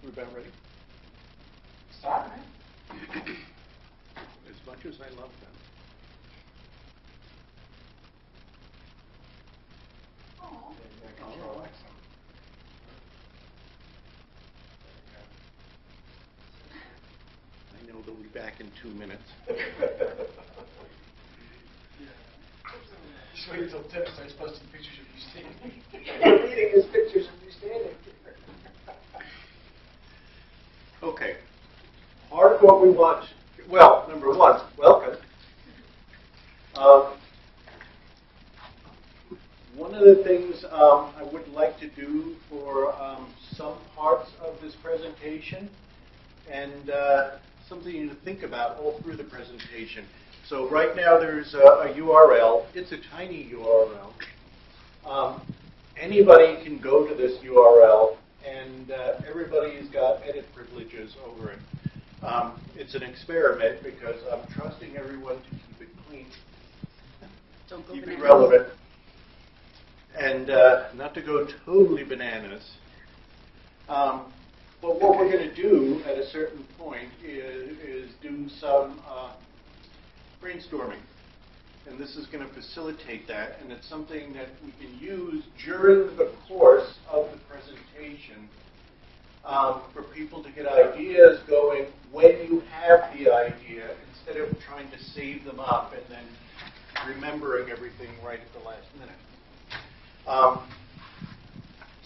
We're about ready. Start, man. As much as I love them. Oh. Control X. I know they'll be back in 2 minutes. Just wait until Tim starts posting pictures of you standing. We're reading his pictures of you standing. Okay. Part of what we want, well, number one, welcome. One of the things I would like to do for some parts of this presentation, and something to think about all through the presentation. So right now there's a URL. It's a tiny URL. Anybody can go to this URL, and everybody's got edit privileges over it. It's an experiment because I'm trusting everyone to keep it clean, Don't go keep it bananas. relevant, and not to go totally bananas. But what we're going to do at a certain point is do some brainstorming. And this is going to facilitate that, and it's something that we can use during the course of the presentation for people to get ideas going when you have the idea, instead of trying to save them up and then remembering everything right at the last minute.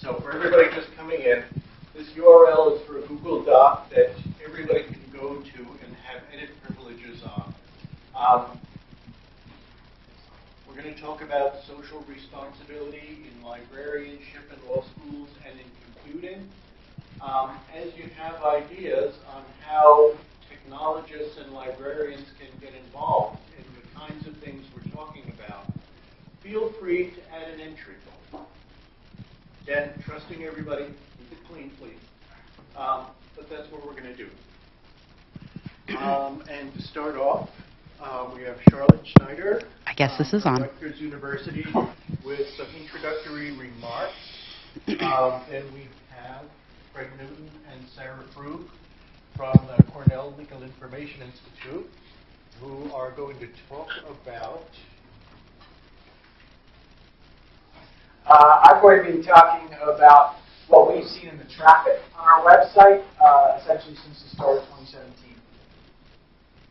So for everybody just coming in, this URL is for a Google Doc that everybody can go to and have edit privileges on. We're going to talk about social responsibility in librarianship in law schools and in computing. As you have ideas on how technologists and librarians can get involved in the kinds of things we're talking about, feel free to add an entry. Again, trusting everybody, keep it clean, please. But that's what we're going to do. And to start off, we have Charlotte Schneider. I guess this is on. Rutgers University with some introductory remarks. Then we have Craig Newton and Sarah Krug from the Cornell Legal Information Institute, who are going to talk about... I'm going to be talking about what we've seen in the traffic on our website, essentially since the start of 2017.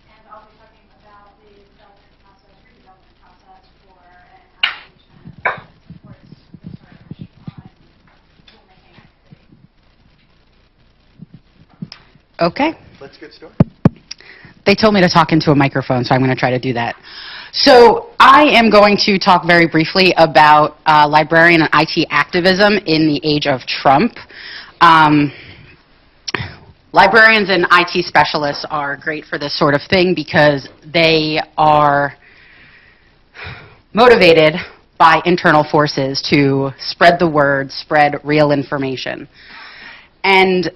And I'll be talking about the development process, redevelopment process for an application that supports research on rulemaking activity. Okay. Let's get started. They told me to talk into a microphone, so I'm going to try to do that. So I am going to talk very briefly about librarian and IT activism in the age of Trump. Librarians and IT specialists are great for this sort of thing because they are motivated by internal forces to spread the word, spread real information. And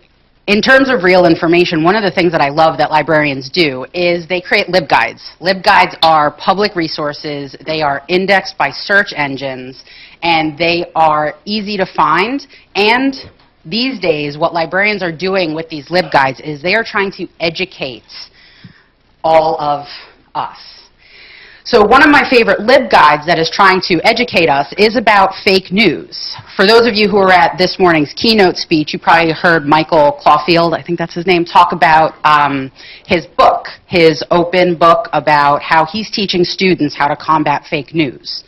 in terms of real information, one of the things that I love that librarians do is they create LibGuides. LibGuides are public resources, they are indexed by search engines, and they are easy to find. And these days, what librarians are doing with these LibGuides is they are trying to educate all of us. So one of my favorite LibGuides that is trying to educate us is about fake news. For those of you who were at this morning's keynote speech, you probably heard Michael Caulfield, I think that's his name, talk about his book, his open book about how he's teaching students how to combat fake news.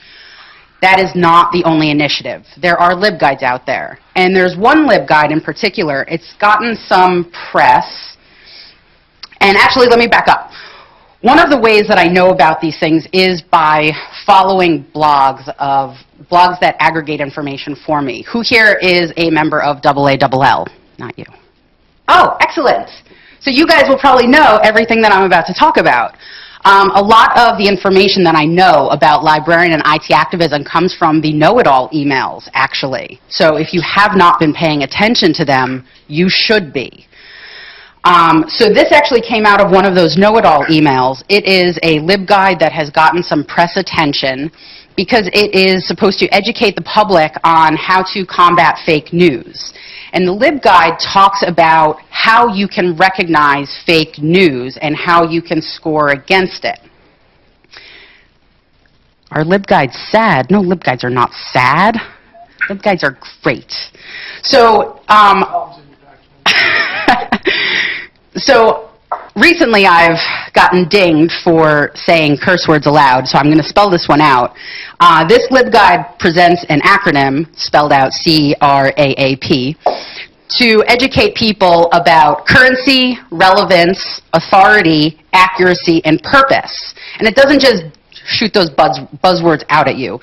That is not the only initiative. There are LibGuides out there. And there's one LibGuide in particular. It's gotten some press. And actually, let me back up. One of the ways that I know about these things is by following blogs that aggregate information for me. Who here is a member of AALL? Not you. Oh, excellent. So you guys will probably know everything that I'm about to talk about. A lot of the information that I know about librarian and IT activism comes from the know-it-all emails, actually. So if you have not been paying attention to them, you should be. So this actually came out of one of those know-it-all emails. It is a LibGuide that has gotten some press attention because it is supposed to educate the public on how to combat fake news. And the LibGuide talks about how you can recognize fake news and how you can score against it. Are LibGuides sad? No, LibGuides are not sad. LibGuides are great. So, so recently I've gotten dinged for saying curse words aloud, so I'm going to spell this one out. This LibGuide presents an acronym spelled out CRAAP to educate people about currency, relevance, authority, accuracy, and purpose. And it doesn't just shoot those buzzwords out at you.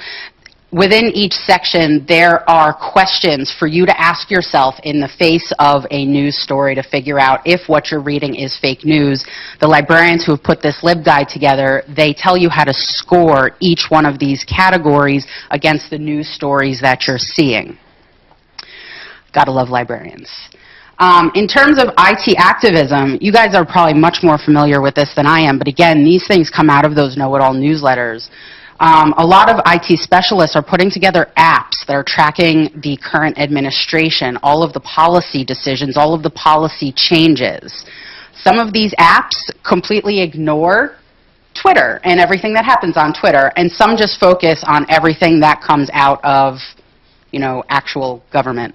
Within each section, there are questions for you to ask yourself in the face of a news story to figure out if what you're reading is fake news. The librarians who have put this LibGuide together, they tell you how to score each one of these categories against the news stories that you're seeing. Gotta love librarians. In terms of IT activism, you guys are probably much more familiar with this than I am, but again, these things come out of those know-it-all newsletters. A lot of IT specialists are putting together apps that are tracking the current administration, all of the policy decisions, all of the policy changes. Some of these apps completely ignore Twitter and everything that happens on Twitter, and some just focus on everything that comes out of, you know, actual government.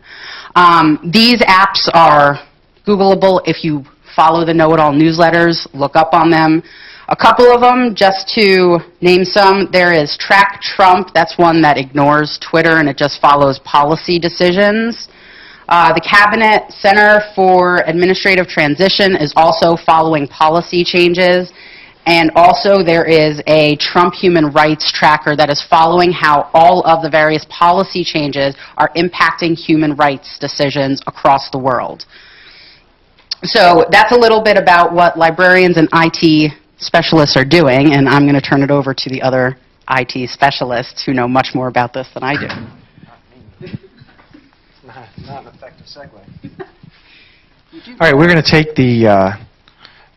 These apps are Googleable. If you follow the know-it-all newsletters, look up on them. A couple of them, just to name some, there is Track Trump. That's one that ignores Twitter and it just follows policy decisions. The Cabinet Center for Administrative Transition is also following policy changes. And also there is a Trump Human Rights Tracker that is following how all of the various policy changes are impacting human rights decisions across the world. So that's a little bit about what librarians and IT specialists are doing, and I'm going to turn it over to the other IT specialists who know much more about this than I do. Not an effective segue. All right, we're going to take the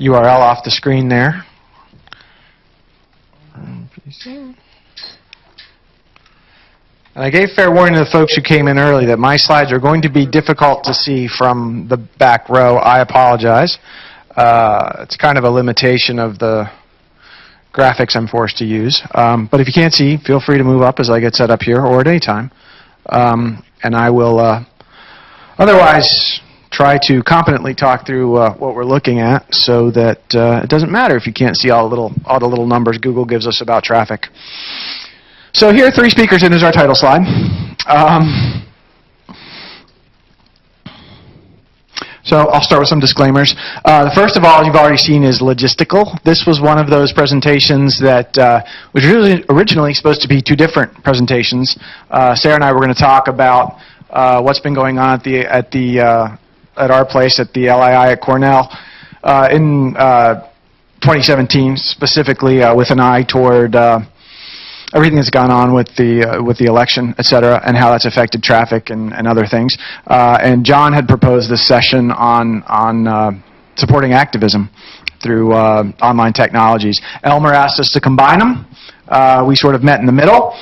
URL off the screen there. And I gave fair warning to the folks who came in early that my slides are going to be difficult to see from the back row. I apologize. It's kind of a limitation of the graphics I'm forced to use. But if you can't see, feel free to move up as I get set up here or at any time. And I will otherwise try to competently talk through what we're looking at so that it doesn't matter if you can't see all the little numbers Google gives us about traffic. So here are 3 speakers, and here's our title slide. So I'll start with some disclaimers. The first of all, you've already seen, is logistical. This was one of those presentations that was originally supposed to be 2 different presentations. Sarah and I were going to talk about what's been going on at our place at the LII at Cornell in 2017, specifically with an eye toward everything that's gone on with the election, et cetera, and how that's affected traffic and other things. And John had proposed this session on supporting activism through online technologies. Elmer asked us to combine them. We sort of met in the middle.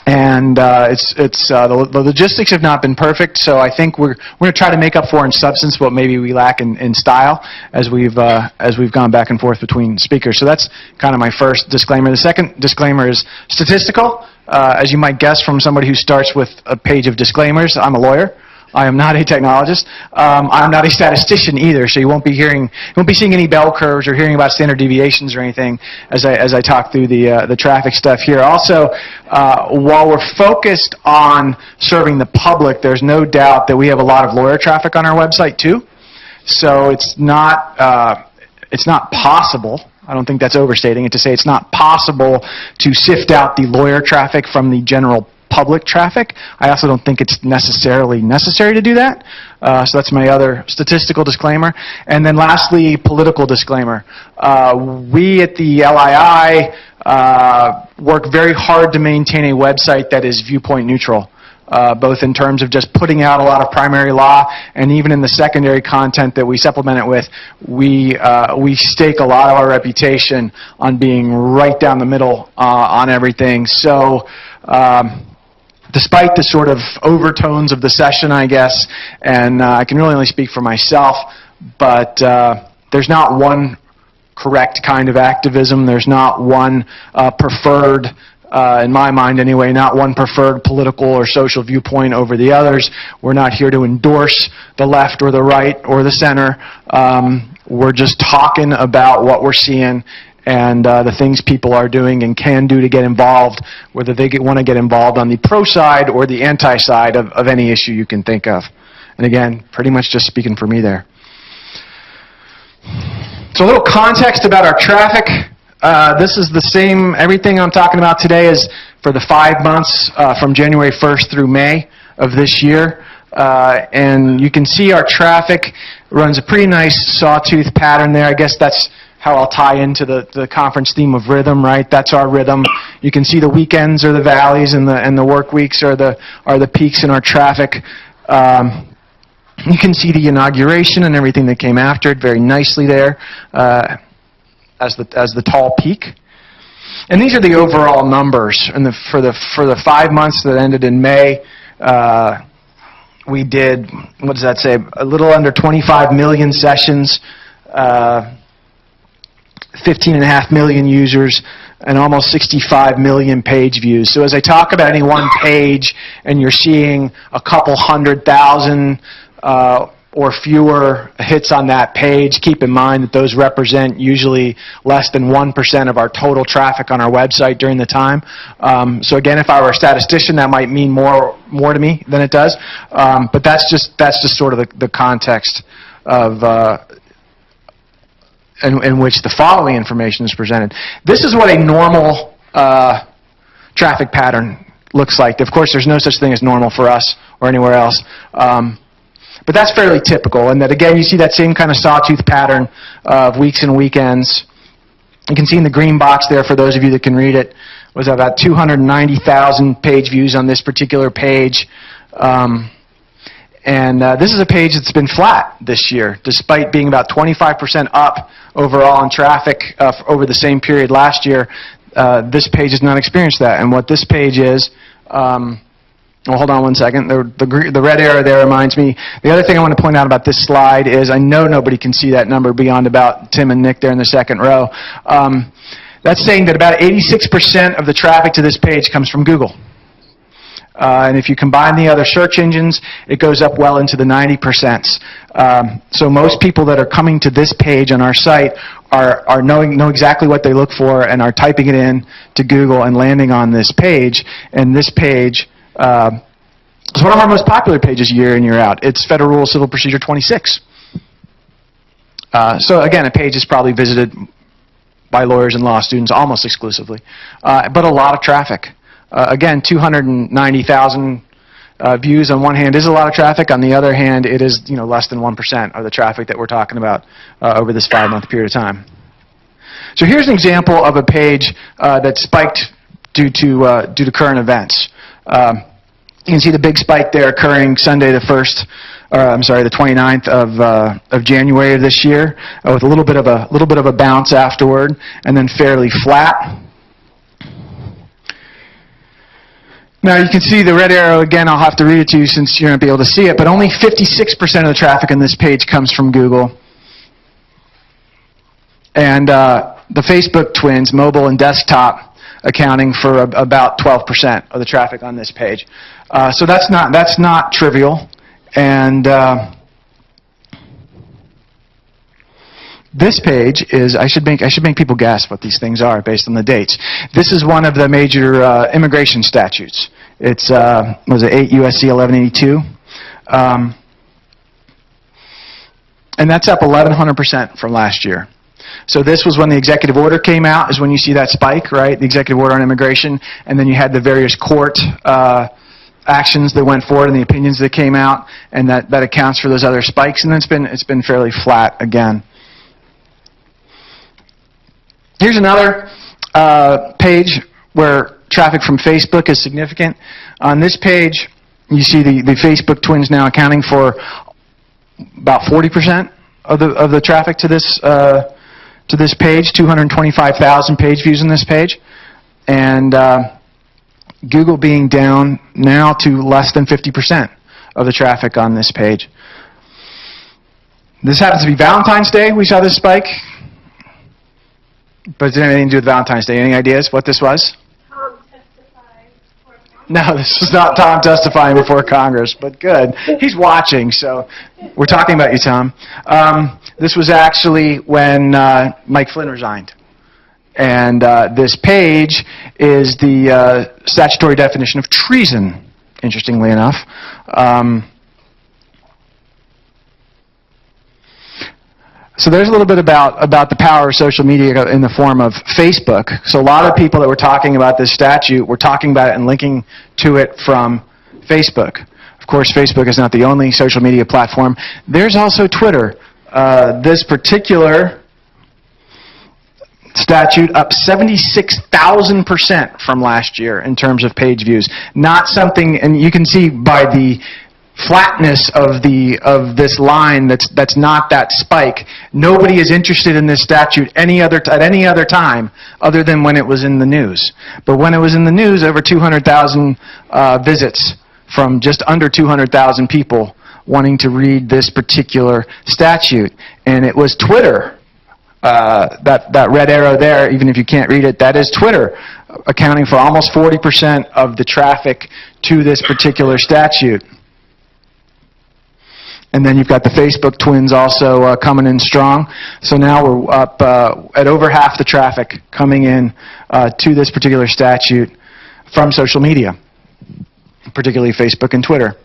And the logistics have not been perfect, so I think we're going to try to make up for in substance what maybe we lack in style as we've gone back and forth between speakers. So that's kind of my first disclaimer. The second disclaimer is statistical. As you might guess from somebody who starts with a page of disclaimers, I'm a lawyer. I am not a technologist. I'm not a statistician either, so you won't be seeing any bell curves or hearing about standard deviations or anything as I talk through the traffic stuff here. Also, while we're focused on serving the public, there's no doubt that we have a lot of lawyer traffic on our website too. So it's not possible. I don't think that's overstating it to say it's not possible to sift out the lawyer traffic from the general public traffic. I also don't think it's necessarily necessary to do that. So that's my other statistical disclaimer. And then lastly, political disclaimer. We at the LII work very hard to maintain a website that is viewpoint neutral, both in terms of just putting out a lot of primary law, and even in the secondary content that we supplement it with, we stake a lot of our reputation on being right down the middle on everything. So despite the sort of overtones of the session, I guess, and I can really only speak for myself, but there's not one correct kind of activism. There's not one preferred, in my mind anyway, not one preferred political or social viewpoint over the others. We're not here to endorse the left or the right or the center. We're just talking about what we're seeing and the things people are doing and can do to get involved, whether they want to get involved on the pro side or the anti side of any issue you can think of. And again, pretty much just speaking for me there. So a little context about our traffic. This is the same, everything I'm talking about today is for the 5 months from January 1st through May of this year. And you can see our traffic runs a pretty nice sawtooth pattern there. I guess that's how I'll tie into the conference theme of rhythm, right? That's our rhythm. You can see the weekends are the valleys and the work weeks are the peaks in our traffic. You can see the inauguration and everything that came after it very nicely there as the tall peak. And these are the overall numbers. And for the 5 months that ended in May, we did, what does that say, a little under 25 million sessions, 15.5 million users, and almost 65 million page views. So as I talk about any one page and you're seeing a couple 100,000 or fewer hits on that page, keep in mind that those represent usually less than 1% of our total traffic on our website during the time. So again, if I were a statistician, that might mean more to me than it does. But that's just sort of the context of in which the following information is presented. This is what a normal traffic pattern looks like. Of course, there's no such thing as normal for us or anywhere else. But that's fairly typical, and that again, you see that same kind of sawtooth pattern of weeks and weekends. You can see in the green box there, for those of you that can read it, was about 290,000 page views on this particular page. This is a page that's been flat this year, despite being about 25% up overall in traffic over the same period last year. This page has not experienced that, and what this page is, well, hold on one second. The red arrow there reminds me. The other thing I want to point out about this slide is I know nobody can see that number beyond about Tim and Nick there in the second row. That's saying that about 86% of the traffic to this page comes from Google. And if you combine the other search engines, it goes up well into the 90%. So most people that are coming to this page on our site know exactly what they look for and are typing it in to Google and landing on this page. And this page it's one of our most popular pages year in, year out. It's Federal Rule Civil Procedure 26. So again, a page is probably visited by lawyers and law students almost exclusively, but a lot of traffic. Again, 290,000 views on one hand is a lot of traffic. On the other hand, it is less than 1% of the traffic that we're talking about over this 5-month period of time. So here's an example of a page that spiked due to current events. You can see the big spike there occurring Sunday the 29th of January of this year, with a little bit of a bounce afterward, and then fairly flat. Now you can see the red arrow again. I'll have to read it to you since you're not be able to see it. But only 56% of the traffic on this page comes from Google, and the Facebook twins, mobile and desktop, accounting for about 12% of the traffic on this page. So that's not trivial. And this page is, I should make people guess what these things are based on the dates. This is one of the major immigration statutes. It's was it 8 U.S.C. 1182, and that's up 1,100% from last year. So this was when the executive order came out, is when you see that spike, right? The executive order on immigration, and then you had the various court actions that went forward and the opinions that came out, and that accounts for those other spikes. And then it's been fairly flat again. Here's another page where traffic from Facebook is significant. On this page, you see the Facebook twins now accounting for about 40% of the traffic to this page. 225,000 page views on this page, and Google being down now to less than 50% of the traffic on this page. This happens to be Valentine's Day. We saw this spike. But it didn't have anything to do with Valentine's Day. Any ideas what this was? Tom testified for No, this was not Tom testifying before Congress, but good. He's watching, so we're talking about you, Tom. This was actually when Mike Flynn resigned. And this page is the statutory definition of treason, interestingly enough. So there's a little bit about the power of social media in the form of Facebook. So a lot of people that were talking about this statute were talking about it and linking to it from Facebook. Of course, Facebook is not the only social media platform. There's also Twitter. This particular statute up 76,000% from last year in terms of page views. Not something, and you can see by the flatness of this line that's not that spike. Nobody is interested in this statute at any other time other than when it was in the news. But when it was in the news, over 200,000 visits from just under 200,000 people wanting to read this particular statute. And it was Twitter. That red arrow there, even if you can't read it, that is Twitter, accounting for almost 40% of the traffic to this particular statute. And then you've got the Facebook twins also coming in strong. So now we're up at over half the traffic coming in to this particular statute from social media, particularly Facebook and Twitter.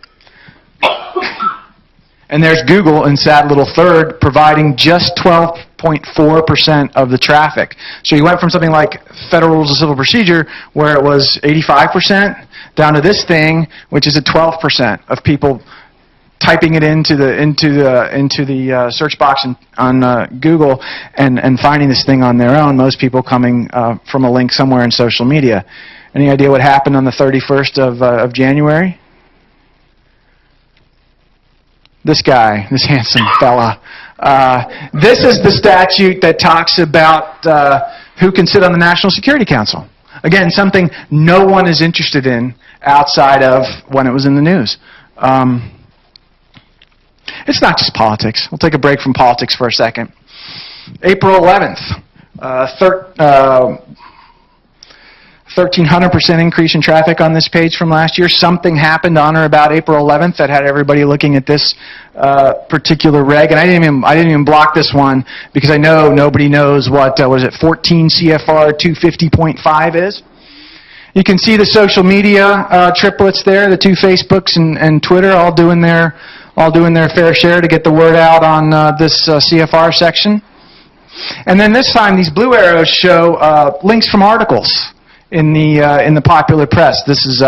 And there's Google in sad little third, providing just 12.4% of the traffic. So you went from something like Federal Rules of Civil Procedure, where it was 85%, down to this thing, which is at 12% of people typing it into the search box on Google and finding this thing on their own. Most people coming from a link somewhere in social media. Any idea what happened on the 31st of January? This guy, this handsome fella. This is the statute that talks about who can sit on the National Security Council. Again, something no one is interested in outside of when it was in the news. It's not just politics. We'll take a break from politics for a second. April 11th, 1,300% increase in traffic on this page from last year. Something happened on or about April 11th that had everybody looking at this particular reg. And I didn't even block this one because I know nobody knows what was it 14 CFR 250.5 is. You can see the social media triplets there, the two Facebooks and Twitter, all doing their fair share to get the word out on this CFR section. And then this time, these blue arrows show links from articles in the popular press. This is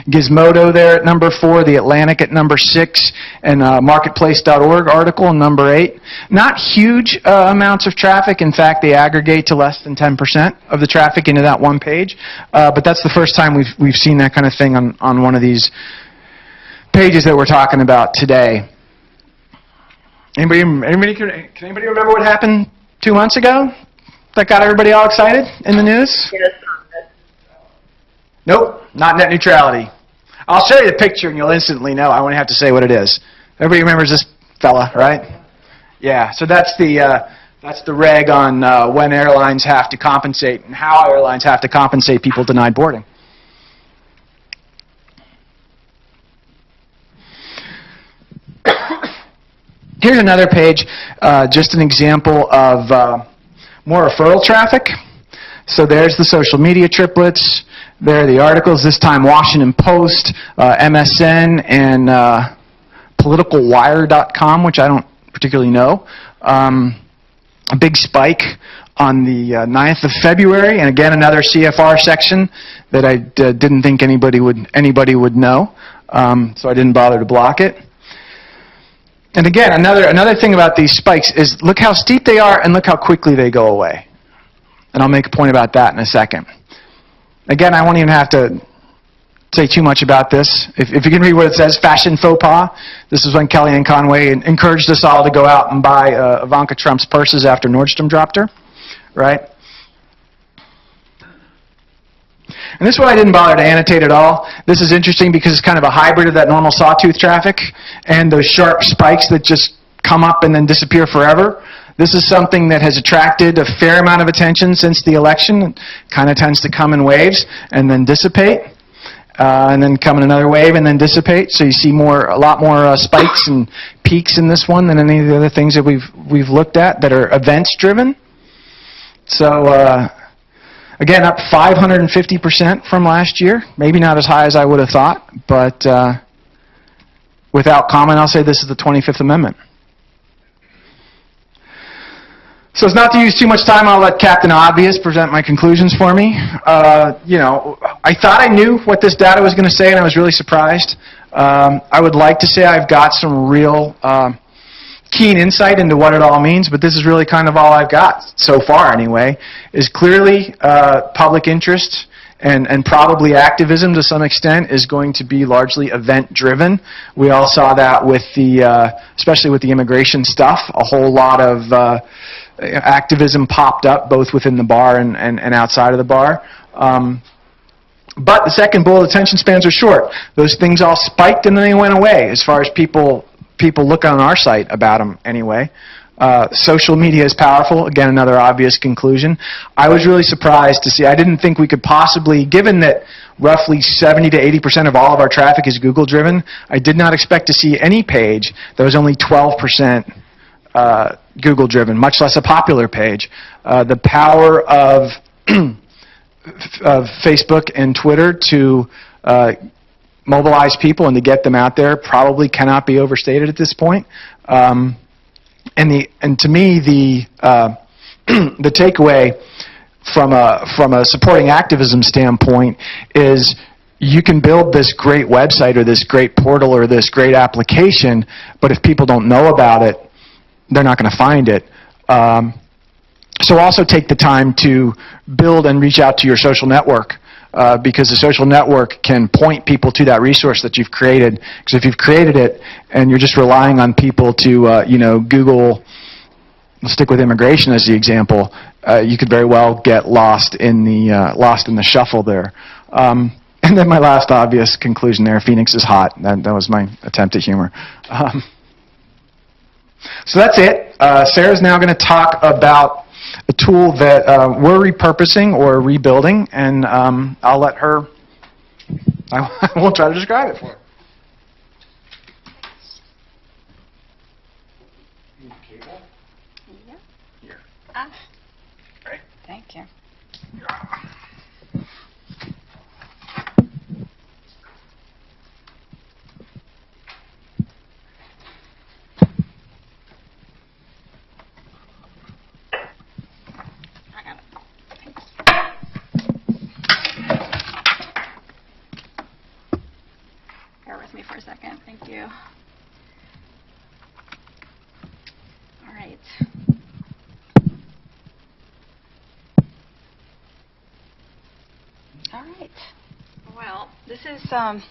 Gizmodo there at number 4, The Atlantic at number 6, and Marketplace.org article number 8. Not huge amounts of traffic. In fact, they aggregate to less than 10% of the traffic into that one page. But that's the first time we've seen that kind of thing on one of these pages that we're talking about today. Can anybody remember what happened 2 months ago that got everybody all excited in the news? Nope, not net neutrality. I'll show you the picture and you'll instantly know. I won't have to say what it is. Everybody remembers this fella, right? Yeah, so that's the reg on when airlines have to compensate and how airlines have to compensate people denied boarding. Here's another page, just an example of more referral traffic. So there's the social media triplets. There are the articles, this time Washington Post, MSN, and politicalwire.com, which I don't particularly know. A big spike on the 9th of February, and again another CFR section that I didn't think anybody would know, so I didn't bother to block it. And again, another thing about these spikes is look how steep they are and look how quickly they go away. And I'll make a point about that in a second. Again, I won't even have to say too much about this. If you can read what it says, fashion faux pas. This is when Kellyanne Conway encouraged us all to go out and buy Ivanka Trump's purses after Nordstrom dropped her, right? And this one I didn't bother to annotate at all. This is interesting because it's kind of a hybrid of that normal sawtooth traffic and those sharp spikes that just come up and then disappear forever. This is something that has attracted a fair amount of attention since the election. It kind of tends to come in waves and then dissipate. And then come in another wave and then dissipate. So you see a lot more spikes and peaks in this one than any of the other things that we've looked at that are events driven. So again, up 550% from last year. Maybe not as high as I would have thought, but without comment, I'll say this is the 25th Amendment. So as not to use too much time, I'll let Captain Obvious present my conclusions for me. I thought I knew what this data was going to say, and I was really surprised. I would like to say I've got some real keen insight into what it all means, but this is really kind of all I've got so far anyway, is clearly public interest and probably activism to some extent is going to be largely event-driven. We all saw that with especially with the immigration stuff, a whole lot of activism popped up both within the bar and outside of the bar. But the second bullet, attention spans are short. Those things all spiked and then they went away as far as people look on our site about them anyway. Social media is powerful. Again, another obvious conclusion. I was really surprised to see. I didn't think we could possibly, given that roughly 70 to 80% of all of our traffic is Google driven, I did not expect to see any page that was only 12% Google driven, much less a popular page. The power of Facebook and Twitter to mobilize people and to get them out there probably cannot be overstated at this point. And to me, the takeaway from a supporting activism standpoint is you can build this great website or this great portal or this great application, but if people don't know about it, they're not going to find it. So also take the time to build and reach out to your social network because the social network can point people to that resource that you've created. Because if you've created it and you're just relying on people to, Google, let's stick with immigration as the example, you could very well get lost in the shuffle there. And then my last obvious conclusion there: Phoenix is hot. That was my attempt at humor. So that's it. Sarah's now going to talk about a tool that we're repurposing or rebuilding, and I'll let her, I won't try to describe it for her. Yeah. Here. Great. Thank you. Bear with me for a second. Thank you. All right. All right. Well, this is, I'm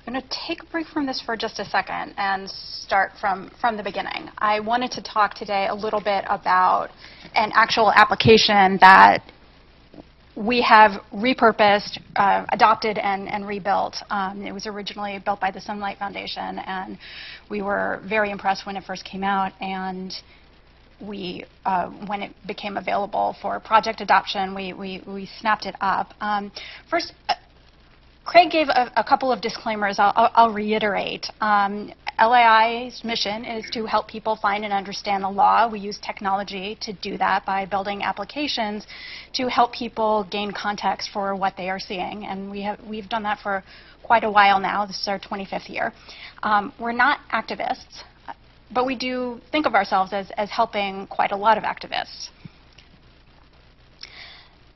going to take a break from this for just a second and start from the beginning. I wanted to talk today a little bit about an actual application that we have repurposed, adopted, and rebuilt. It was originally built by the Sunlight Foundation, and we were very impressed when it first came out. And we, when it became available for project adoption, we snapped it up. First, Craig gave a couple of disclaimers. I'll reiterate. LAI's mission is to help people find and understand the law. We use technology to do that by building applications to help people gain context for what they are seeing. And we've done that for quite a while now. This is our 25th year. We're not activists, but we do think of ourselves as helping quite a lot of activists.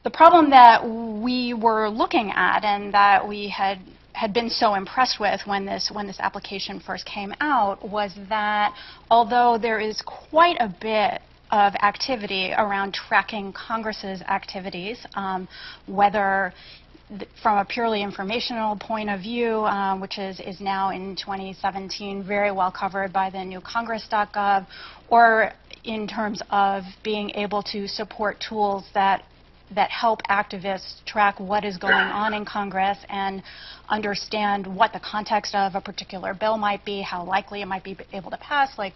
The problem that we were looking at and that we had been so impressed with when this application first came out was that although there is quite a bit of activity around tracking Congress's activities, whether from a purely informational point of view, which is now in 2017 very well covered by the new Congress.gov, or in terms of being able to support tools that that help activists track what is going on in Congress and understand what the context of a particular bill might be, how likely it might be able to pass, like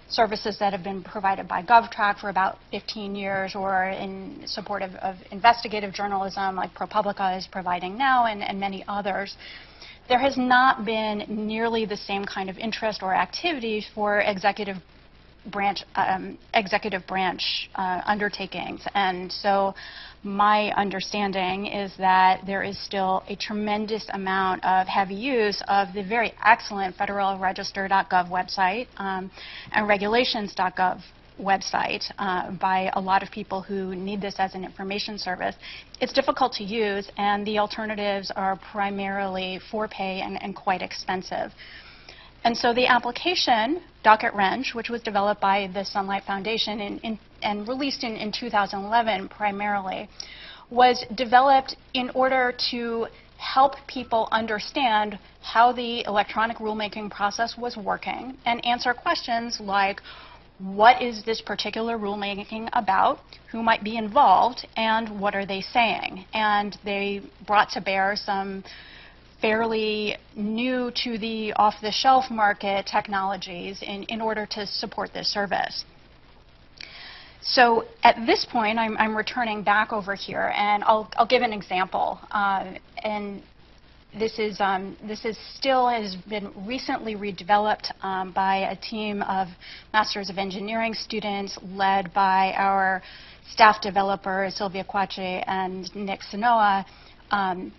services that have been provided by GovTrack for about 15 years, or in support of investigative journalism like ProPublica is providing now, and many others. There has not been nearly the same kind of interest or activity for executive branch undertakings. And so my understanding is that there is still a tremendous amount of heavy use of the very excellent federalregister.gov website and regulations.gov website by a lot of people who need this as an information service. It's difficult to use, and the alternatives are primarily for pay and quite expensive. And so the application, Docket Wrench, which was developed by the Sunlight Foundation and released in 2011 primarily, was developed in order to help people understand how the electronic rulemaking process was working and answer questions like, what is this particular rulemaking about, who might be involved, and what are they saying? And they brought to bear some fairly new to the off-the-shelf market technologies in order to support this service. So at this point, I'm returning back over here, and I'll give an example. And this still has been recently redeveloped by a team of Masters of Engineering students led by our staff developers, Sylvia Quache and Nick Sanoa.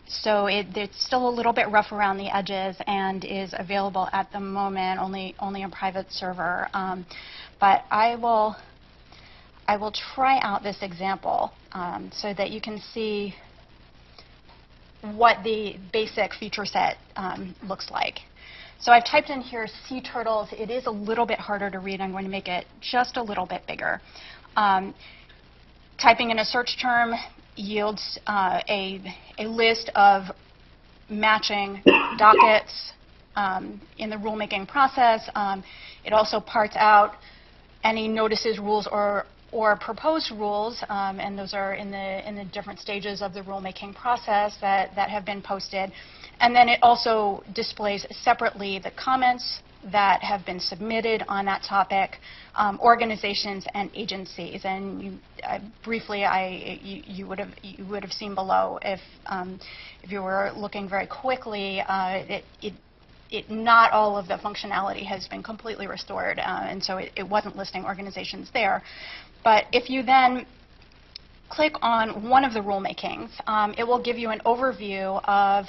So it's still a little bit rough around the edges and is available at the moment only on private server. But I will try out this example so that you can see what the basic feature set looks like. So I've typed in here sea turtles. It is a little bit harder to read. I'm going to make it just a little bit bigger. Typing in a search term yields a list of matching dockets in the rulemaking process. It also parts out any notices, rules, or proposed rules, and those are in the different stages of the rulemaking process that have been posted. And then it also displays separately the comments that have been submitted on that topic, organizations and agencies. And briefly, you would have seen below if you were looking very quickly, not all of the functionality has been completely restored, and so it wasn't listing organizations there. But if you then click on one of the rulemakings, it will give you an overview of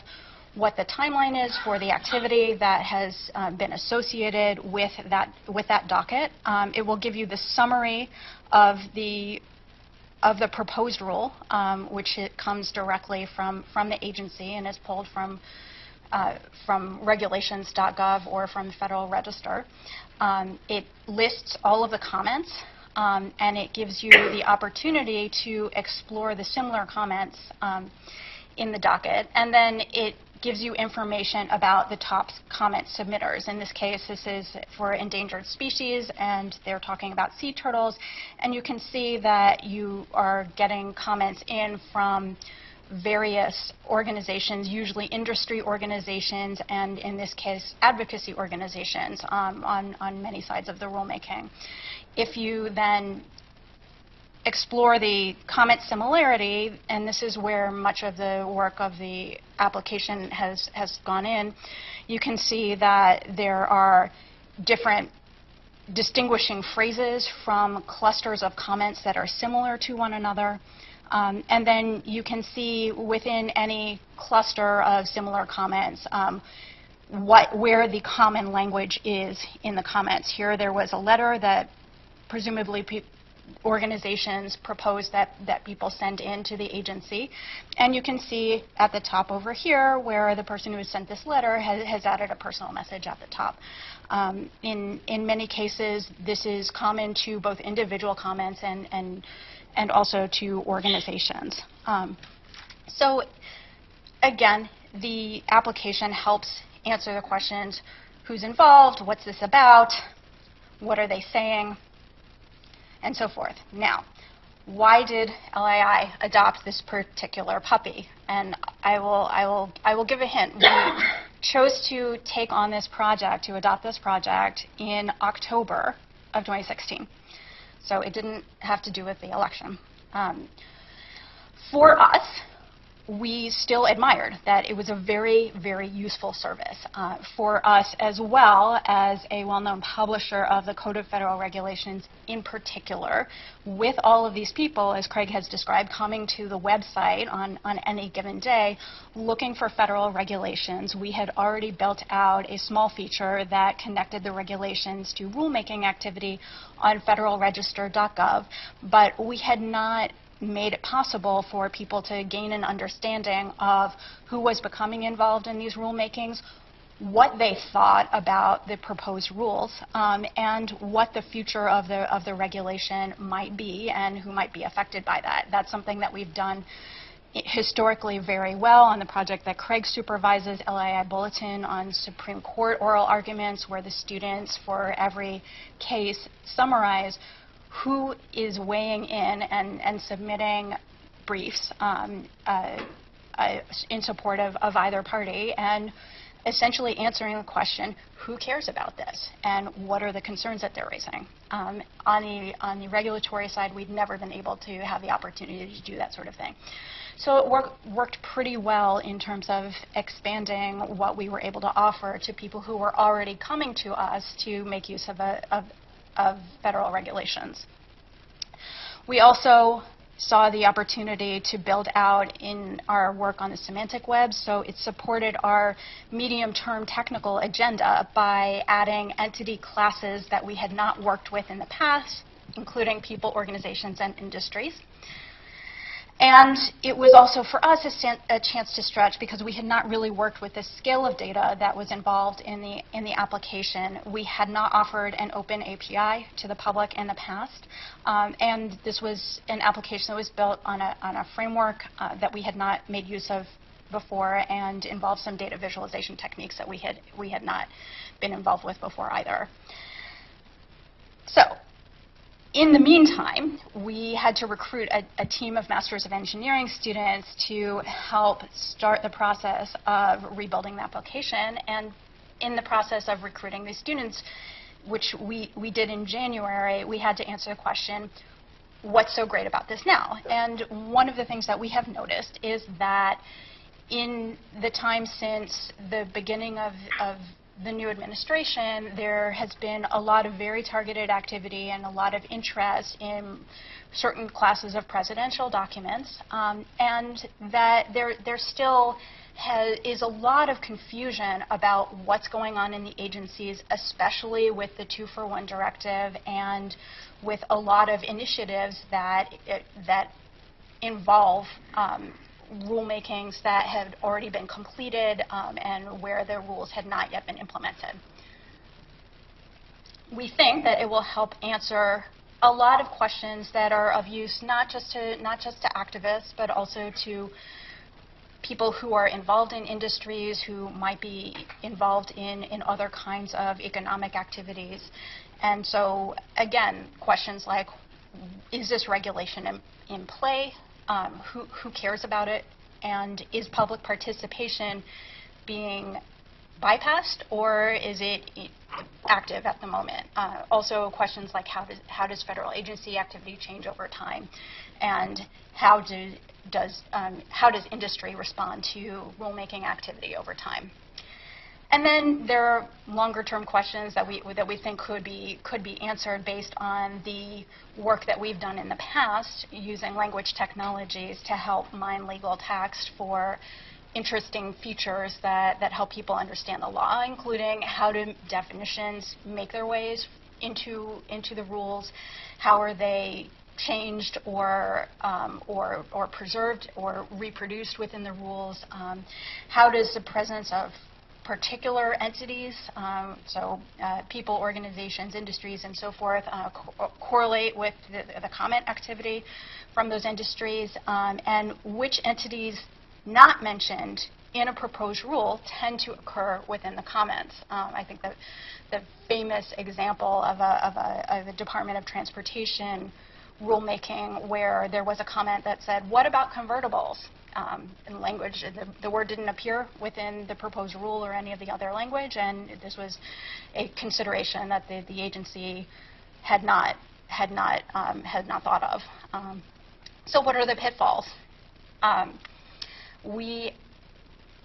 what the timeline is for the activity that has been associated with that docket. It will give you the summary of the proposed rule, which it comes directly from the agency and is pulled from regulations.gov or from the Federal Register. It lists all of the comments, and it gives you the opportunity to explore the similar comments in the docket. And then it gives you information about the top comment submitters. In this case, this is for endangered species, and they're talking about sea turtles. And you can see that you are getting comments in from various organizations, usually industry organizations, and in this case, advocacy organizations on many sides of the rulemaking. If you then explore the comment similarity, and this is where much of the work of the application has gone in, you can see that there are different distinguishing phrases from clusters of comments that are similar to one another. And then you can see within any cluster of similar comments where the common language is in the comments. Here there was a letter that presumably organizations propose that people send in to the agency. And you can see at the top over here where the person who has sent this letter has added a personal message at the top. In many cases, this is common to both individual comments and also to organizations. So again, the application helps answer the questions: who's involved, what's this about, what are they saying, and so forth. Now, why did LII adopt this particular puppy? And I will give a hint. We chose to take on this project, to adopt this project in October of 2016. So it didn't have to do with the election. For us, we still admired that it was a very, very useful service for us, as well as a well-known publisher of the Code of Federal Regulations in particular. With all of these people, as Craig has described, coming to the website on any given day, looking for federal regulations, we had already built out a small feature that connected the regulations to rulemaking activity on federalregister.gov, but we had not made it possible for people to gain an understanding of who was becoming involved in these rulemakings, what they thought about the proposed rules, and what the future of the regulation might be and who might be affected by that. That's something that we've done historically very well on the project that Craig supervises, LII Bulletin on Supreme Court oral arguments, where the students for every case summarize who is weighing in and submitting briefs in support of either party, and essentially answering the question, who cares about this, and what are the concerns that they're raising? On the regulatory side, we've never been able to have the opportunity to do that sort of thing. So it worked pretty well in terms of expanding what we were able to offer to people who were already coming to us to make use of federal regulations. We also saw the opportunity to build out in our work on the Semantic Web, so it supported our medium-term technical agenda by adding entity classes that we had not worked with in the past, including people, organizations, and industries. And it was also for us a chance to stretch, because we had not really worked with the scale of data that was involved in the application. We had not offered an open API to the public in the past, and this was an application that was built on a framework that we had not made use of before, and involved some data visualization techniques that we had not been involved with before either. So, in the meantime, we had to recruit a team of Masters of Engineering students to help start the process of rebuilding the application. And in the process of recruiting these students, which we did in January, we had to answer the question, what's so great about this now? And one of the things that we have noticed is that in the time since the beginning of the new administration, there has been a lot of very targeted activity and a lot of interest in certain classes of presidential documents, and that there still is a lot of confusion about what's going on in the agencies, especially with the 2-for-1 directive and with a lot of initiatives that involve rulemakings that had already been completed and where the rules had not yet been implemented. We think that it will help answer a lot of questions that are of use not just to activists, but also to people who are involved in industries, who might be involved in other kinds of economic activities. And so, again, questions like, is this regulation in play? Who cares about it? And is public participation being bypassed, or is it active at the moment? Also, questions like how does federal agency activity change over time, and how does industry respond to rulemaking activity over time? And then there are longer-term questions that we think could be answered based on the work that we've done in the past using language technologies to help mine legal text for interesting features that help people understand the law, including how do definitions make their ways into the rules, how are they changed or preserved or reproduced within the rules, how does the presence of particular entities, people, organizations, industries, and so forth, correlate with the comment activity from those industries, and which entities not mentioned in a proposed rule tend to occur within the comments. I think the famous example of a Department of Transportation rulemaking where there was a comment that said, what about convertibles? In language, the word didn't appear within the proposed rule or any of the other language, and this was a consideration that the agency had not thought of. So what are the pitfalls? We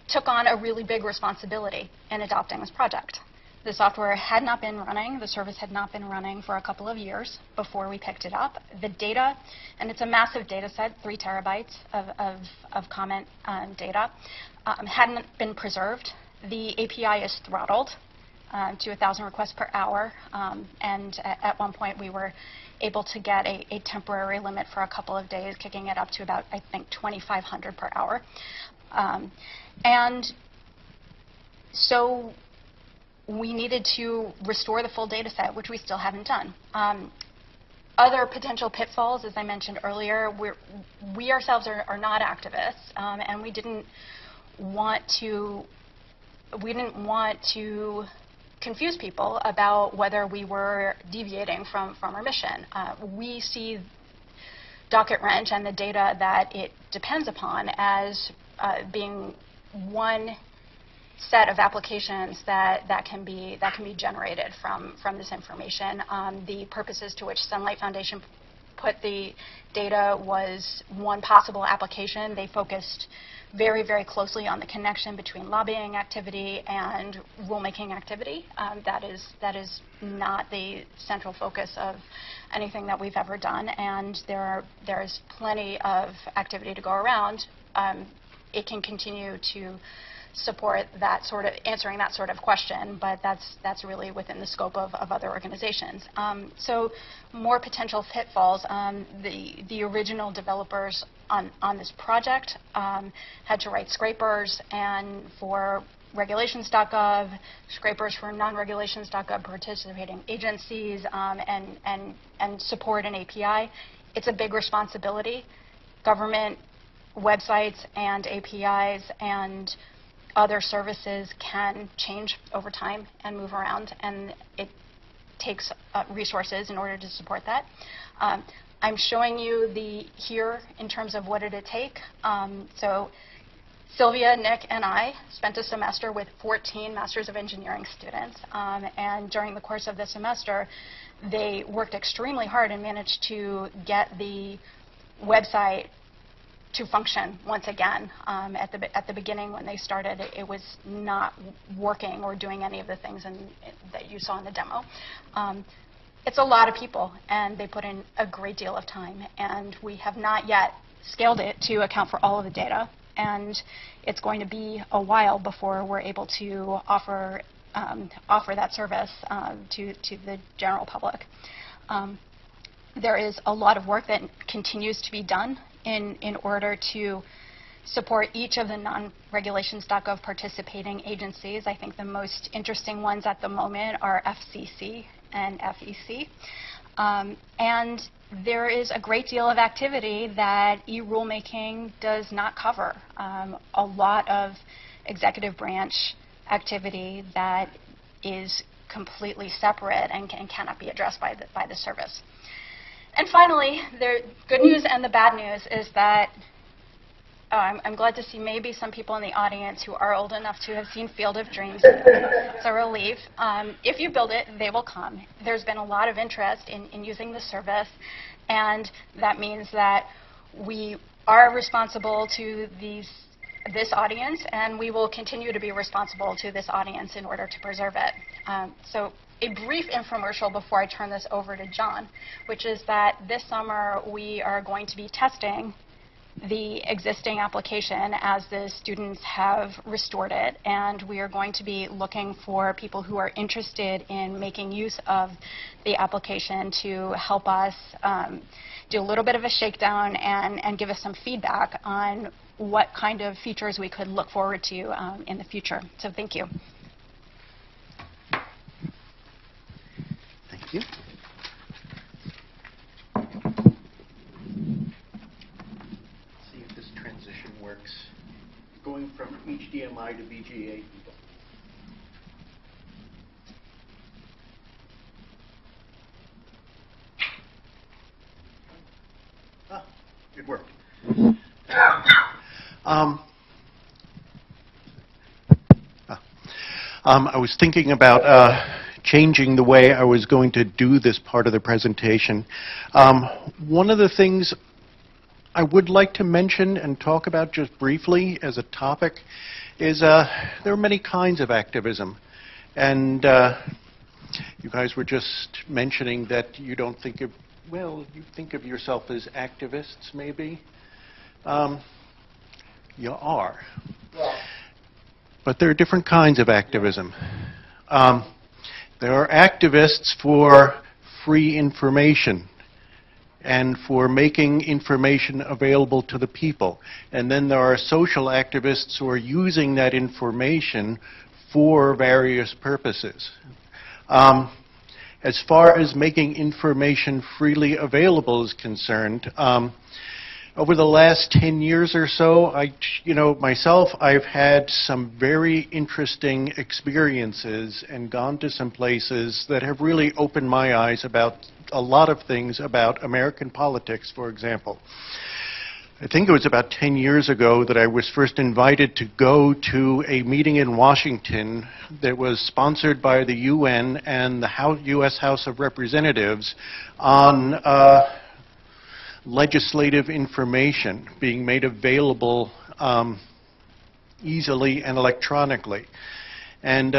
took on a really big responsibility in adopting this project. The software had not been running, the service had not been running for a couple of years before we picked it up. The data, and it's a massive data set, 3 terabytes of comment data, hadn't been preserved. The API is throttled to 1,000 requests per hour, and at one point we were able to get a temporary limit for a couple of days, kicking it up to about, I think, 2,500 per hour. And so we needed to restore the full data set, which we still haven't done. Other potential pitfalls, as I mentioned earlier, we ourselves are not activists, and we didn't want to confuse people about whether we were deviating from our mission. We see Docket Wrench and the data that it depends upon as being one set of applications that can be generated from this information. The purposes to which Sunlight Foundation put the data was one possible application. They focused very, very closely on the connection between lobbying activity and rulemaking activity. That is not the central focus of anything that we've ever done, and there's plenty of activity to go around. It can continue to support that sort of answering that sort of question, but that's really within the scope of other organizations. So more potential pitfalls. The original developers on this project had to write scrapers, and for regulations.gov, scrapers for non-regulations.gov participating agencies, and support an API. It's a big responsibility. Government websites and APIs and other services can change over time and move around, and it takes resources in order to support that. I'm showing you here in terms of what did it take. So Sylvia, Nick, and I spent a semester with 14 Masters of Engineering students, and during the course of the semester, they worked extremely hard and managed to get the website to function once again. At the beginning, when they started, it was not working or doing any of the things that you saw in the demo. It's a lot of people, and they put in a great deal of time, and we have not yet scaled it to account for all of the data, and it's going to be a while before we're able to offer that service to the general public. There is a lot of work that continues to be done in order to support each of the non-regulations.gov participating agencies. I think the most interesting ones at the moment are FCC and FEC. And there is a great deal of activity that e-rulemaking does not cover. A lot of executive branch activity that is completely separate and cannot be addressed by the service. And finally, the good news and the bad news is that I'm glad to see maybe some people in the audience who are old enough to have seen Field of Dreams. It's a relief. If you build it, they will come. There's been a lot of interest in using the service, and that means that we are responsible to this audience, and we will continue to be responsible to this audience in order to preserve it. So a brief infomercial before I turn this over to John, which is that this summer we are going to be testing the existing application as the students have restored it, and we are going to be looking for people who are interested in making use of the application to help us do a little bit of a shakedown and give us some feedback on what kind of features we could look forward to in the future. So thank you. Thank you. See if this transition works. Going from HDMI to VGA. Ah, it worked. I was thinking about changing the way I was going to do this part of the presentation. One of the things I would like to mention and talk about just briefly as a topic is there are many kinds of activism. And you guys were just mentioning that you don't think of, well, you think of yourself as activists, maybe. You are. Well, but there are different kinds of activism. There are activists for free information and for making information available to the people. And then there are social activists who are using that information for various purposes. As far as making information freely available is concerned, over the last 10 years or so, myself, I've had some very interesting experiences and gone to some places that have really opened my eyes about a lot of things about American politics, for example. I think it was about 10 years ago that I was first invited to go to a meeting in Washington that was sponsored by the UN and the U.S. House of Representatives on legislative information being made available easily and electronically. And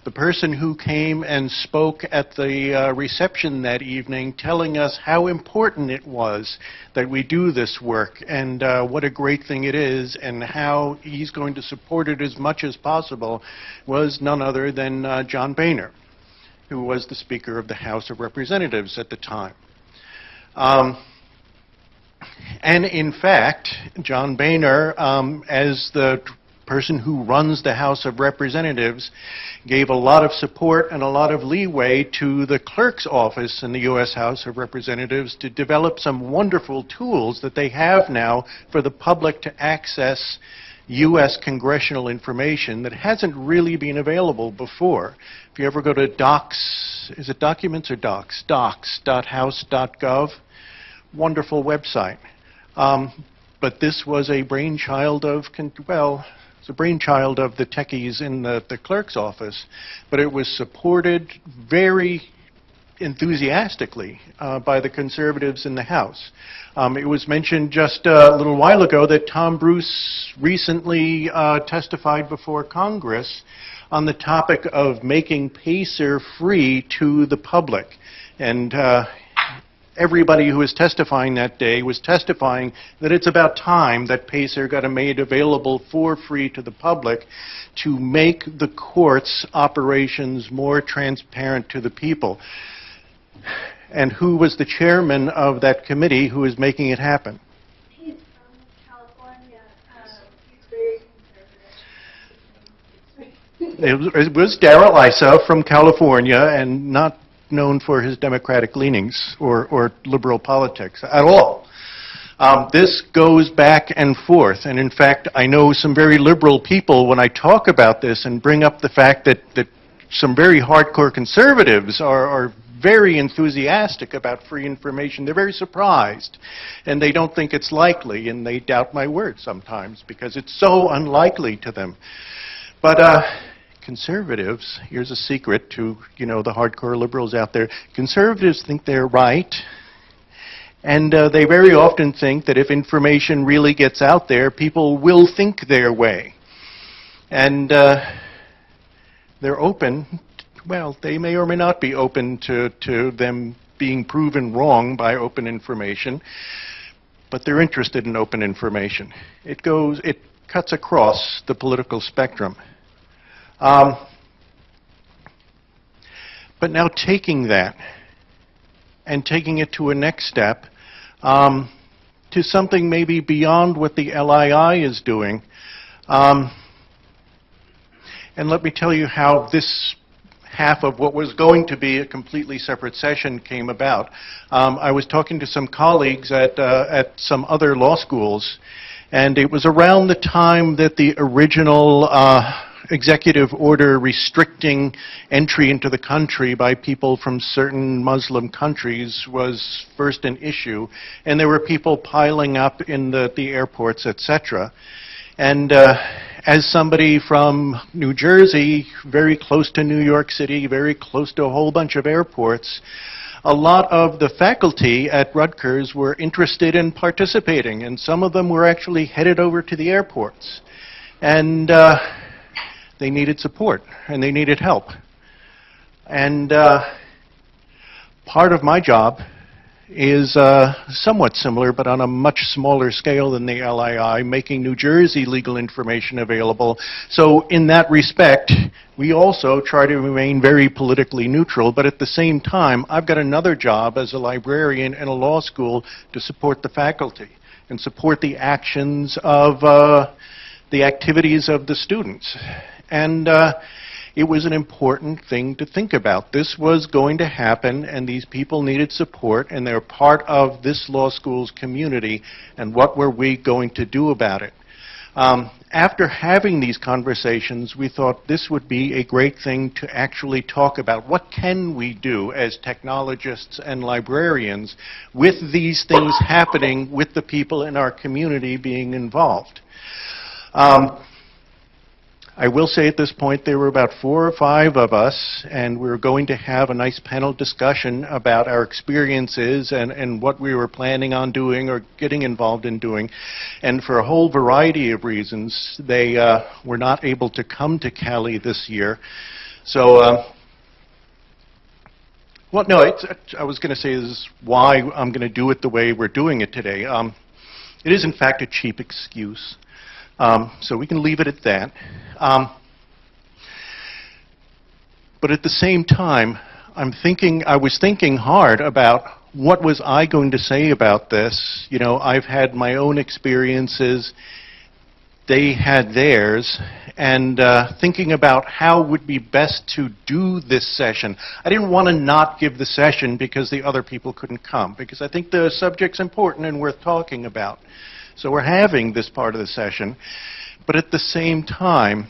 the person who came and spoke at the reception that evening telling us how important it was that we do this work and what a great thing it is and how he's going to support it as much as possible was none other than John Boehner, who was the Speaker of the House of Representatives at the time. And in fact, John Boehner, as the person who runs the House of Representatives, gave a lot of support and a lot of leeway to the clerk's office in the U.S. House of Representatives to develop some wonderful tools that they have now for the public to access U.S. congressional information that hasn't really been available before. If you ever go to docs, is it documents or docs? docs.house.gov. Wonderful website. But this was a brainchild of, it's a brainchild of the techies in the clerk's office, but it was supported very enthusiastically by the conservatives in the House. It was mentioned just a little while ago that Tom Bruce recently testified before Congress on the topic of making PACER free to the public. And everybody who was testifying that day was testifying that it's about time that PACER got made available for free to the public to make the court's operations more transparent to the people. And who was the chairman of that committee who is making it happen? He's from California. He's very conservative. It was Darrell Issa from California, and not known for his Democratic leanings or liberal politics at all. This goes back and forth, and in fact, I know some very liberal people when I talk about this and bring up the fact that some very hardcore conservatives are very enthusiastic about free information. They're very surprised, and they don't think it's likely, and they doubt my word sometimes because it's so unlikely to them. But conservatives, here's a secret to, the hardcore liberals out there. Conservatives think they're right, and they very often think that if information really gets out there, people will think their way. And they're open, well, they may or may not be open to them being proven wrong by open information, but they're interested in open information. It cuts across the political spectrum. But now taking that and taking it to a next step, to something maybe beyond what the LII is doing. And let me tell you how this half of what was going to be a completely separate session came about. I was talking to some colleagues at some other law schools, and it was around the time that the original executive order restricting entry into the country by people from certain Muslim countries was first an issue, and there were people piling up in the airports, etc. And as somebody from New Jersey, very close to New York City, very close to a whole bunch of airports, a lot of the faculty at Rutgers were interested in participating, and some of them were actually headed over to the airports. And they needed support, and they needed help. And part of my job is somewhat similar, but on a much smaller scale than the LII, making New Jersey legal information available. So in that respect, we also try to remain very politically neutral, but at the same time, I've got another job as a librarian in a law school to support the faculty and support the actions of the activities of the students. And it was an important thing to think about. This was going to happen, and these people needed support, and they're part of this law school's community, and what were we going to do about it? After having these conversations, we thought this would be a great thing to actually talk about. What can we do as technologists and librarians with these things happening, with the people in our community being involved? I will say at this point there were about 4 or 5 of us, and we were going to have a nice panel discussion about our experiences and what we were planning on doing or getting involved in doing. And for a whole variety of reasons, they were not able to come to Cali this year. So, well, no, I was going to say this is why I'm going to do it the way we're doing it today. It is, in fact, a cheap excuse. So we can leave it at that. But at the same time, I was thinking hard about what was I going to say about this. You know, I've had my own experiences. They had theirs. And thinking about how would be best to do this session. I didn't want to not give the session because the other people couldn't come, because I think the subject's important and worth talking about. So we're having this part of the session, but at the same time,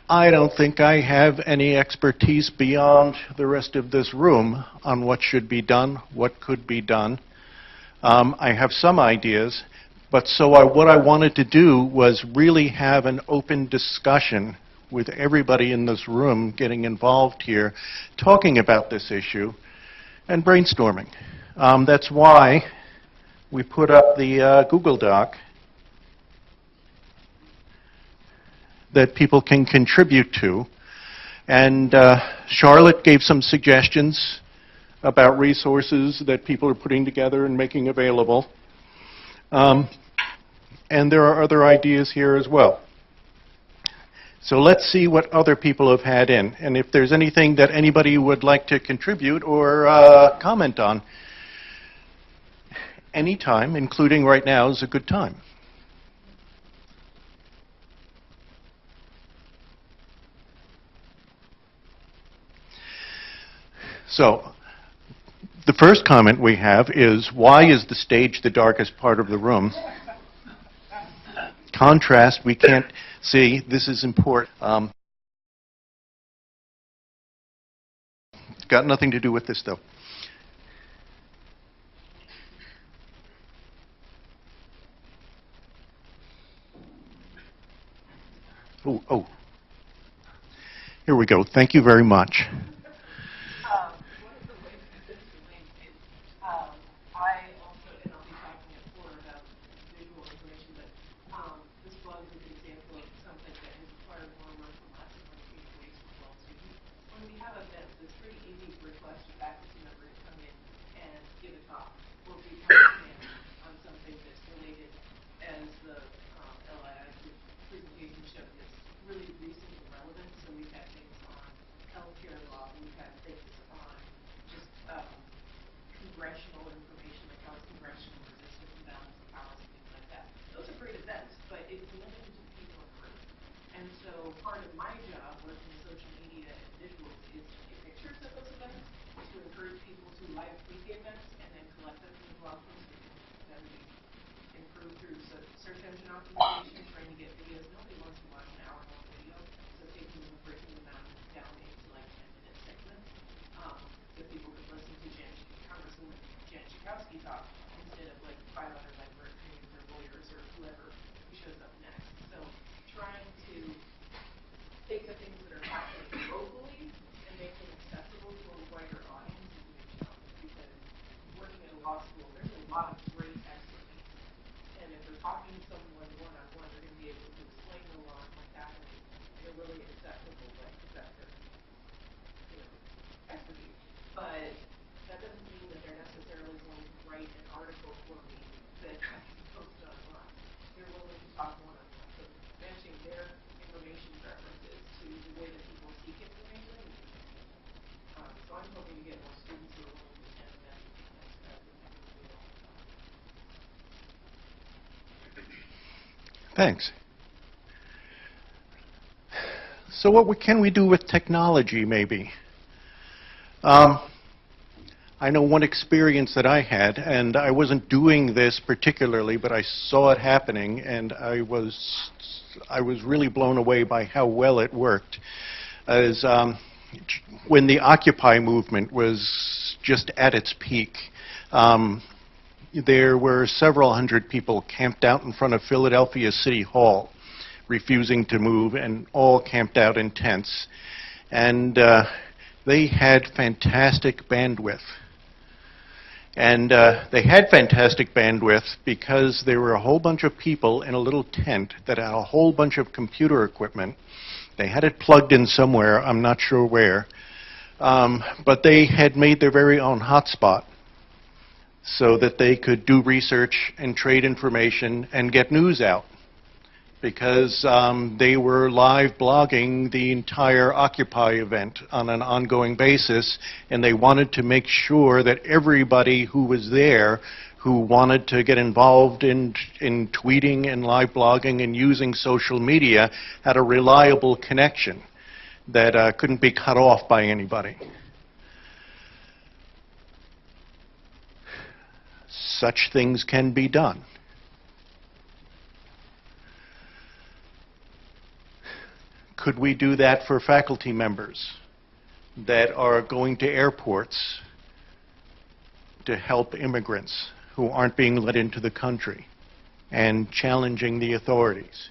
I don't think I have any expertise beyond the rest of this room on what should be done, what could be done. I have some ideas, but what I wanted to do was really have an open discussion with everybody in this room getting involved here, talking about this issue and brainstorming. That's why we put up the Google Doc that people can contribute to. And Charlotte gave some suggestions about resources that people are putting together and making available. And there are other ideas here as well. So let's see what other people have had in. And if there's anything that anybody would like to contribute or comment on, any time, including right now, is a good time. So, the first comment we have is, why is the stage the darkest part of the room? Contrast, we can't see. This is important. Got nothing to do with this, though. Oh. Here we go. Thank you very much. One of the ways that this is linked is, I also, and I'll be talking at 4 about visual information, but this blog is an example of something that is part of more work from lots of communication as well. So when we have events, it's pretty easy to request a faculty member to come in and give a talk or be part of on something that's related, as the LII presentation showed. It's really recent and relevant. So we've had things on healthcare law. We've had things on just congressional information, like how is congressional resistance and balance of powers and things like that. Those are great events, but it's limited to the people in the room. And so part of my job working with social media and visuals is to take pictures of those events, to encourage people to live tweet the events, and then collect them in the blog post and then we improve through. So search engine optimization, trying to get videos. Nobody wants to watch an hour-long video, so taking them and breaking them down into like 10-minute segments, so people could listen to Congresswoman Jan Schakowsky talk instead of like 5 other library trainings or lawyers or whoever who shows up next. So trying to take the things that are happening locally and make them accessible to a wider audience is a big challenge, because working in a law school, there's a lot of great expertise. And if they're talking to someone one-on-one, they're going to be able to explain the law and what's happening in a really accessible way, because that's their expertise. But that doesn't mean that they're necessarily going to write an article for me that I can post online. They're willing to talk one-on-one. So matching their information preferences to the way that people seek information. So I'm hoping to get more students who are willing to attend that as the next year. Thanks. So what can we do with technology, maybe? I know one experience that I had, and I wasn't doing this particularly, but I saw it happening, and I was really blown away by how well it worked. As when the Occupy movement was just at its peak, there were several hundred people camped out in front of Philadelphia City Hall, refusing to move, and all camped out in tents. And they had fantastic bandwidth. And they had fantastic bandwidth because there were a whole bunch of people in a little tent that had a whole bunch of computer equipment. They had it plugged in somewhere, I'm not sure where, but they had made their very own hotspot so that they could do research and trade information and get news out, because they were live blogging the entire Occupy event on an ongoing basis, and they wanted to make sure that everybody who was there who wanted to get involved in tweeting and live blogging and using social media had a reliable connection that couldn't be cut off by anybody. Such things can be done. Could we do that for faculty members that are going to airports to help immigrants who aren't being let into the country and challenging the authorities?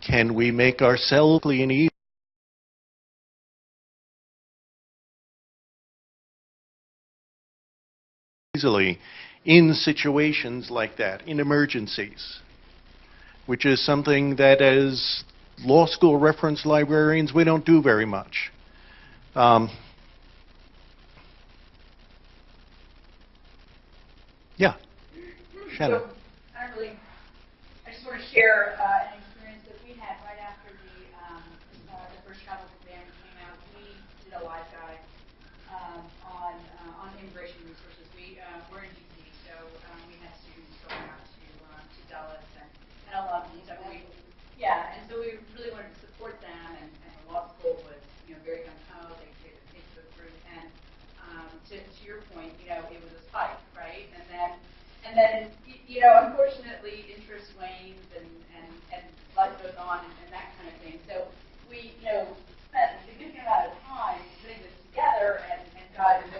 Can we make ourselves and easily in situations like that, in emergencies, which is something that as law school reference librarians we don't do very much. Yeah, Shannon. So, I just want to share an experience that we had right after the first travel ban came out. We did a live guide on immigration resources. We're in DC, so we had students going out to Dallas and alumni. So and so we really wanted to support them, and the law school was very gung-ho. They created a Facebook group, and to your point, it was a spike, right? And then unfortunately, interest wanes and life goes on and that kind of thing. So we, spent a significant amount of time putting this together and got it.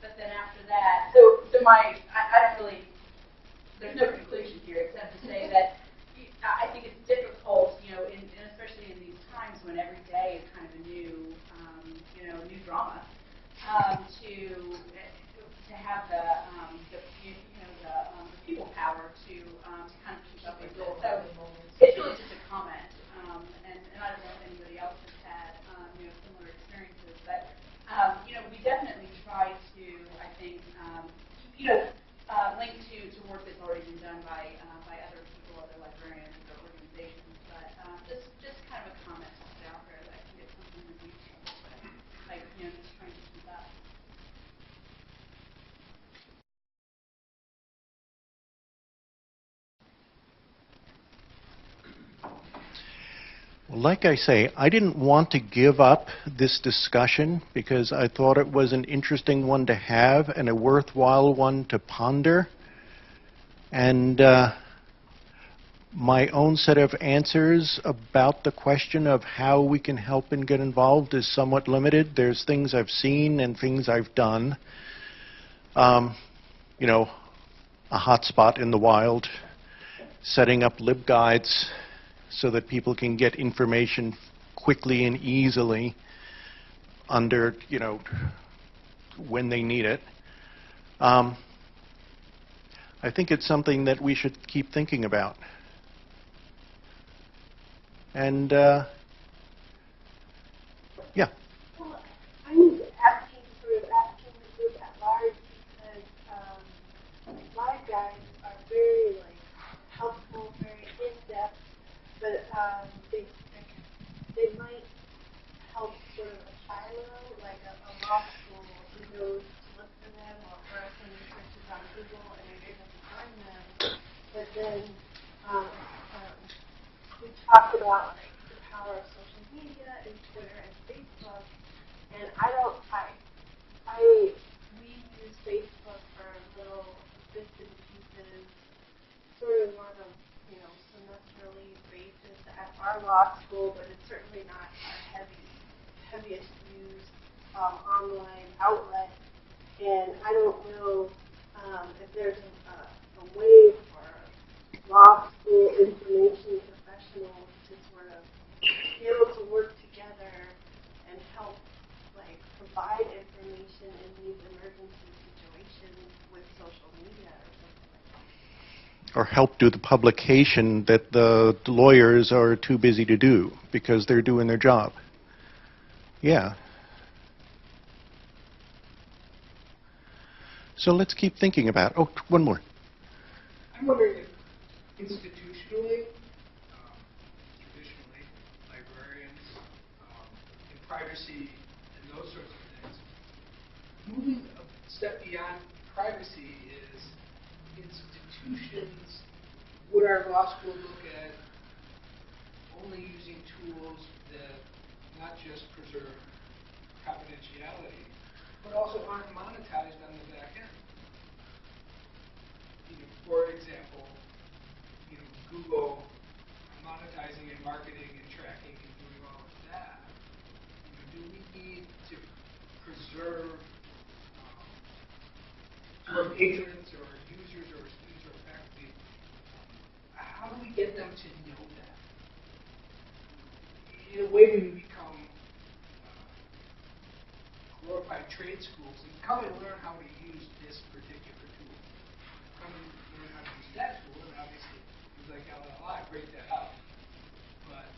But then after that, so I don't really, there's no conclusion here except to say that I think it's difficult, and especially in these times when every day is kind of a new, new drama, to have the people power to kind of keep up with it. So it's really just a comment, and I don't know if anybody else has had similar experiences, but we definitely try to, I think, link to work that's already been done by other people, other librarians, other organizations, but just kind of a comment to put out there that I think it's something that we can, like just trying to keep up. Like I say, I didn't want to give up this discussion because I thought it was an interesting one to have and a worthwhile one to ponder. And my own set of answers about the question of how we can help and get involved is somewhat limited. There's things I've seen and things I've done. You know, a hotspot in the wild, setting up libguides so that people can get information quickly and easily under, you know, when they need it. I think it's something that we should keep thinking about. And, yeah. Well, I'm asking the group at large because live guides are very helpful, very in-depth, but they might help sort of a silo, like a law school who knows to look for them, or for some searches on Google and you're able to find them. But then we talked about the power of social media and Twitter and Facebook, and we use Facebook for little bits and pieces, sort of on a semesterly basis at our law school, but it's certainly not our heaviest used online outlet. And I don't know if there's a way for law school information professionals to sort of be able to work together and help provide information in these emergency situations with social media or something like that. Or help do the publication that the lawyers are too busy to do because they're doing their job. Yeah. So let's keep thinking about it. Oh, one more. I'm wondering if institutionally, traditionally, librarians, in privacy and those sorts of things, moving a step beyond privacy is institutions. Would our law school look at only using tools that not just preserve confidentiality, but also aren't monetized on the back end? For example, Google monetizing and marketing and tracking and doing all of that. Do we need to preserve our patrons or our users or our students or our faculty? How do we get them to know that? In a way, we become glorified trade schools and come and learn how to use this particular tool. Come and learn how to use that tool, and obviously, things like LLI break that up. But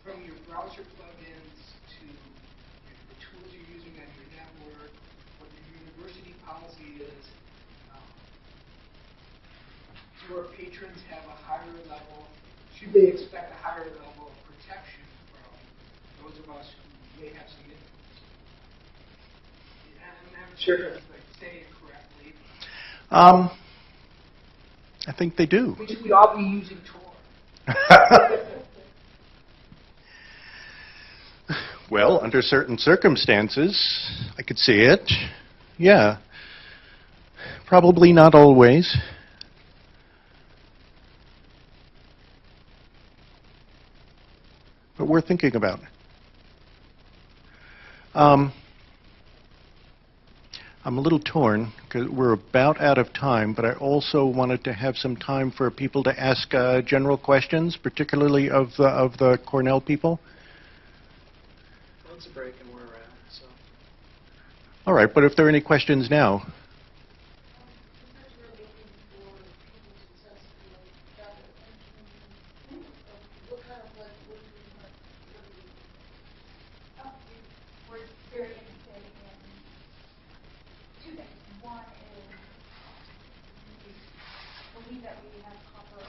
from your browser plugins to the tools you're using on your network, what your university policy is, do our patrons have a higher level? Should they expect a higher level of protection from those of us who may have some influence? I'm not sure if I'm saying it correctly. I think they do. We should all be using Tor. Well, under certain circumstances, I could see it. Yeah. Probably not always. But we're thinking about it. I'm a little torn because we're about out of time, but I also wanted to have some time for people to ask general questions, particularly of the Cornell people. It's a break and we're around, so. All right, but if there are any questions now. We're very interested in two things. One is we believe that we have proper